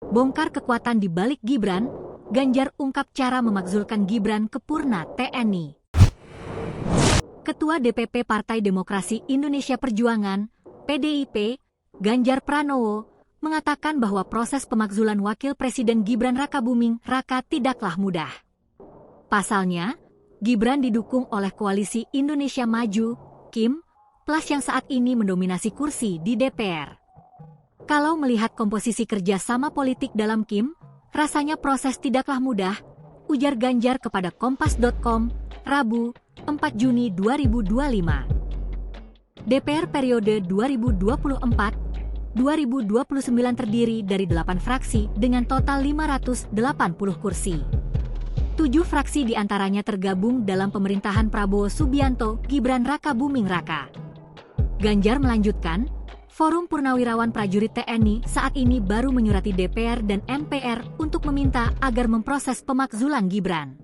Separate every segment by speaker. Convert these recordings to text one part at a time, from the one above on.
Speaker 1: Bongkar kekuatan di balik Gibran, Ganjar ungkap cara memakzulkan Gibran ke Purna TNI. Ketua DPP Partai Demokrasi Indonesia Perjuangan, PDIP, Ganjar Pranowo, mengatakan bahwa proses pemakzulan Wakil Presiden Gibran Rakabuming Raka tidaklah mudah. Pasalnya, Gibran didukung oleh Koalisi Indonesia Maju, KIM, plus yang saat ini mendominasi kursi di DPR. Kalau melihat komposisi kerjasama politik dalam KIM, rasanya proses tidaklah mudah, ujar Ganjar kepada Kompas.com, Rabu, 4 Juni 2025. DPR periode 2024-2029 terdiri dari 8 fraksi dengan total 580 kursi. 7 fraksi diantaranya tergabung dalam pemerintahan Prabowo Subianto Gibran Rakabuming Raka. Ganjar melanjutkan, Forum Purnawirawan Prajurit TNI saat ini baru menyurati DPR dan MPR untuk meminta agar memproses pemakzulan Gibran.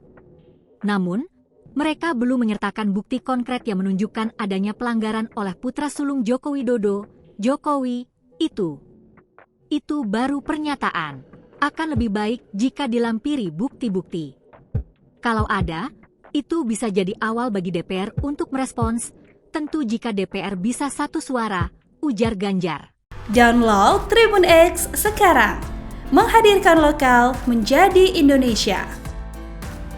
Speaker 1: Namun, mereka belum menyertakan bukti konkret yang menunjukkan adanya pelanggaran oleh putra sulung Joko Widodo, Jokowi. Itu baru pernyataan. Akan lebih baik jika dilampiri bukti-bukti. Kalau ada, itu bisa jadi awal bagi DPR untuk merespons, tentu jika DPR bisa satu suara, ujar Ganjar.
Speaker 2: Download Tribun X sekarang, menghadirkan lokal menjadi Indonesia.